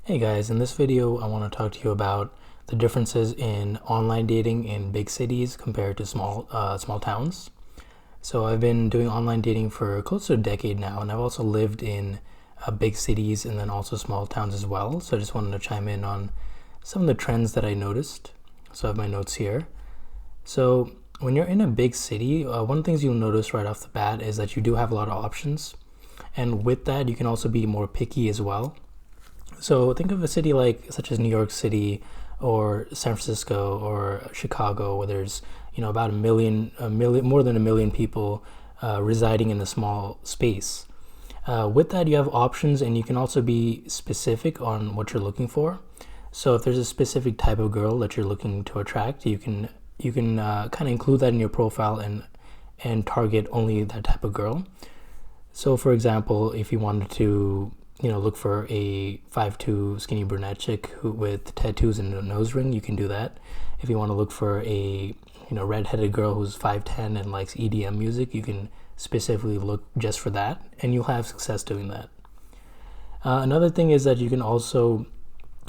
Hey guys, in this video I want to talk to you about the differences in online dating in big cities compared to small towns. So I've been doing online dating for close to a decade now, and I've also lived in big cities and then also small towns as well. So I just wanted to chime in on some of the trends that I noticed. So I have my notes here. So when you're in a big city, one of the things you'll notice right off the bat is that you do have a lot of options, and with that you can also be more picky as well. So think of a city like such as New York City or San Francisco or Chicago, where there's about more than a million people residing in a small space. With that, you have options, and you can also be specific on what you're looking for. So if there's a specific type of girl that you're looking to attract, you can kind of include that in your profile and target only that type of girl. So, for example, if you wanted to, look for a 5'2" skinny brunette chick with tattoos and a nose ring, you can do that. If you want to look for a, redheaded girl who's 5'10" and likes EDM music, you can specifically look just for that, and you'll have success doing that. Another thing is that you can also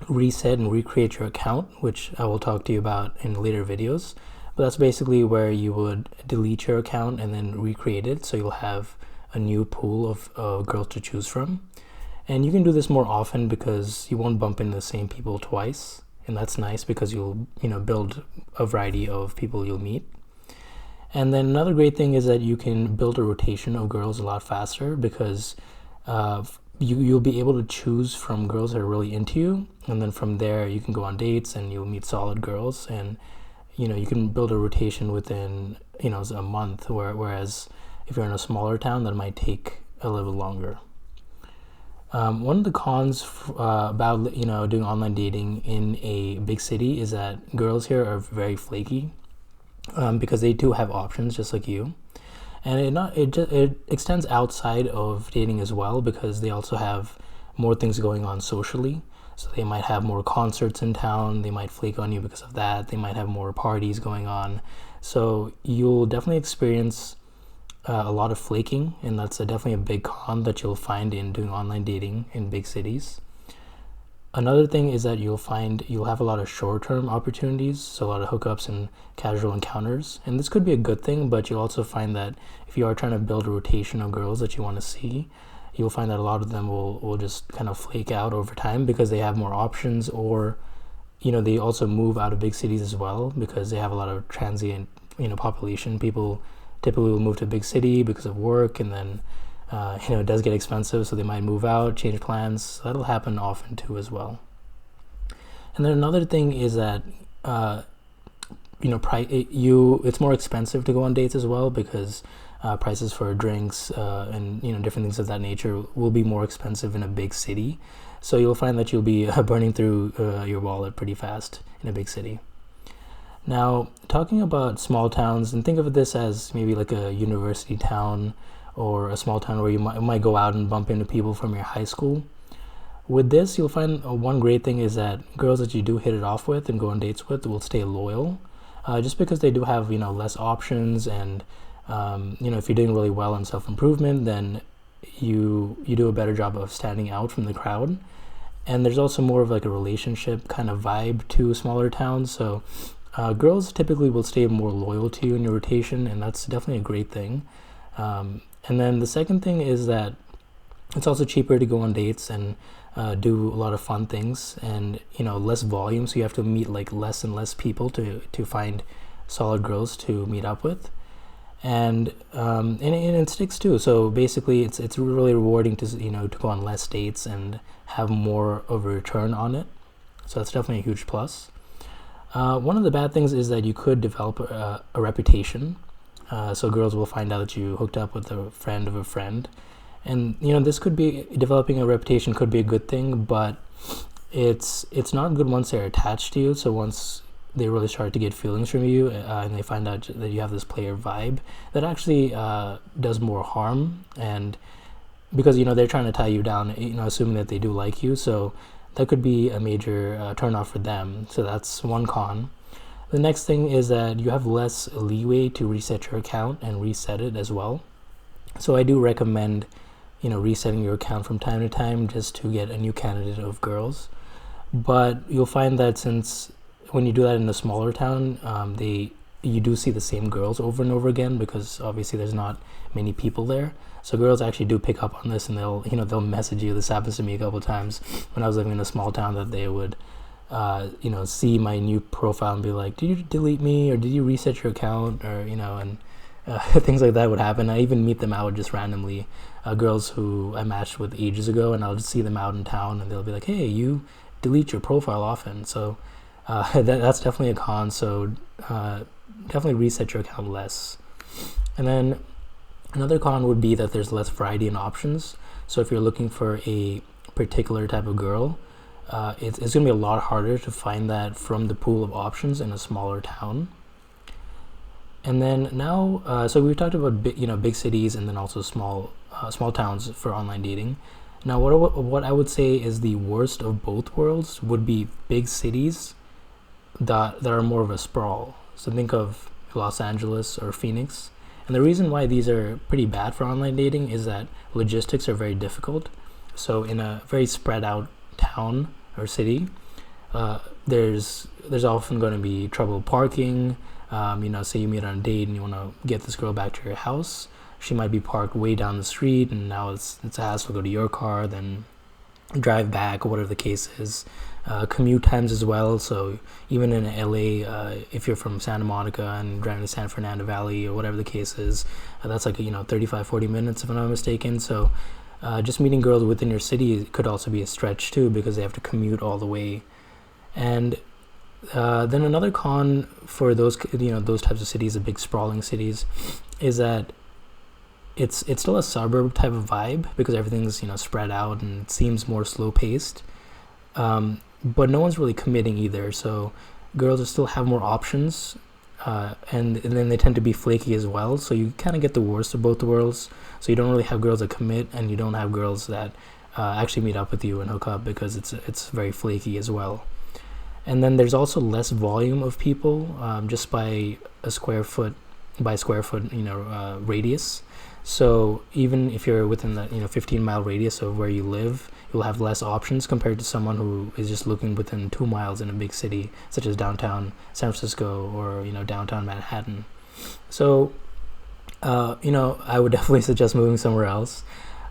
reset and recreate your account, which I will talk to you about in later videos. But that's basically where you would delete your account and then recreate it, so you'll have a new pool of girls to choose from. And you can do this more often because you won't bump into the same people twice, and that's nice because you'll build a variety of people you'll meet. And then another great thing is that you can build a rotation of girls a lot faster because you'll be able to choose from girls that are really into you, and then from there you can go on dates and you'll meet solid girls, and you can build a rotation within a month, whereas if you're in a smaller town, that might take a little bit longer. One of the cons about doing online dating in a big city is that girls here are very flaky, because they do have options just like you, and it extends outside of dating as well, because they also have more things going on socially. So they might have more concerts in town, they might flake on you because of that, they might have more parties going on. So you'll definitely experience a lot of flaking, and that's definitely a big con that you'll find in doing online dating in big cities. Another thing is that you'll have a lot of short-term opportunities, so a lot of hookups and casual encounters, and this could be a good thing, but you'll also find that if you are trying to build a rotation of girls that you want to see, you'll find that a lot of them will just kind of flake out over time because they have more options, or they also move out of big cities as well because they have a lot of transient population. People typically will move to a big city because of work, and then it does get expensive, so they might move out, change plans. So that'll happen often too as well. And then another thing is that it's more expensive to go on dates as well, because prices for drinks and different things of that nature will be more expensive in a big city. So you'll find that you'll be burning through your wallet pretty fast in a big city. Now, talking about small towns, and think of this as maybe like a university town or a small town where you might go out and bump into people from your high school. With this, you'll find one great thing is that girls that you do hit it off with and go on dates with will stay loyal, just because they do have less options, and if you're doing really well in self-improvement, then you do a better job of standing out from the crowd. And there's also more of like a relationship kind of vibe to smaller towns, so girls typically will stay more loyal to you in your rotation, and that's definitely a great thing. And then the second thing is that it's also cheaper to go on dates and do a lot of fun things, and less volume, so you have to meet like less and less people to find solid girls to meet up with. And it sticks too. So basically, it's really rewarding to go on less dates and have more of a return on it. So that's definitely a huge plus. One of the bad things is that you could develop a reputation. So girls will find out that you hooked up with a friend of a friend, and this could be, developing a reputation could be a good thing, but it's not good once they're attached to you. So once they really start to get feelings from you, and they find out that you have this player vibe, that actually does more harm, and because they're trying to tie you down, assuming that they do like you, so that could be a major turn off for them. So that's one con. The next thing is that you have less leeway to reset your account and reset it as well. So I do recommend resetting your account from time to time just to get a new candidate of girls. But you'll find that since when you do that in a smaller town, you do see the same girls over and over again because obviously there's not many people there. So girls actually do pick up on this, and they'll message you. This happens to me a couple of times when I was living in a small town, that they would see my new profile and be like, did you delete me, or did you reset your account, or and things like that would happen. I even meet them out just randomly, girls who I matched with ages ago, and I'll just see them out in town, and they'll be like, hey, you delete your profile often. So that's definitely a con. So definitely reset your account less. And then another con would be that there's less variety in options. So if you're looking for a particular type of girl, it's going to be a lot harder to find that from the pool of options in a smaller town. And then now, so we've talked about big cities and then also small towns for online dating. Now, what I would say is the worst of both worlds would be big cities that are more of a sprawl. So think of Los Angeles or Phoenix. And the reason why these are pretty bad for online dating is that logistics are very difficult. So in a very spread out town or city, there's often going to be trouble parking. Say you meet on a date and you want to get this girl back to your house. She might be parked way down the street, and now it's a hassle to go to your car, then drive back, or whatever the case is. Commute times as well. So even in LA, if you're from Santa Monica and driving to San Fernando Valley or whatever the case is, that's like 35-40 minutes if I'm not mistaken. So just meeting girls within your city could also be a stretch too, because they have to commute all the way. And then another con for those types of cities, the big sprawling cities, is that it's still a suburb type of vibe because everything's spread out and it seems more slow paced. But no one's really committing either. So girls will still have more options, and then they tend to be flaky as well. So you kind of get the worst of both worlds. So you don't really have girls that commit, and you don't have girls that actually meet up with you and hook up, because it's very flaky as well. And then there's also less volume of people, just by square foot radius. So even if you're within the 15-mile radius of where you live, you'll have less options compared to someone who is just looking within 2 miles in a big city such as downtown San Francisco or downtown Manhattan. So I would definitely suggest moving somewhere else.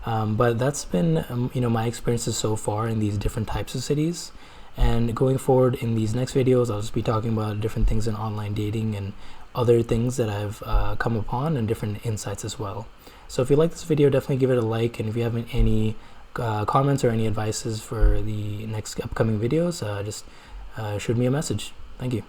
But that's been my experiences so far in these different types of cities. And going forward in these next videos, I'll just be talking about different things in online dating and other things that I've come upon, and different insights as well. So if you like this video, definitely give it a like. And if you have any comments or any advices for the next upcoming videos, just shoot me a message. Thank you.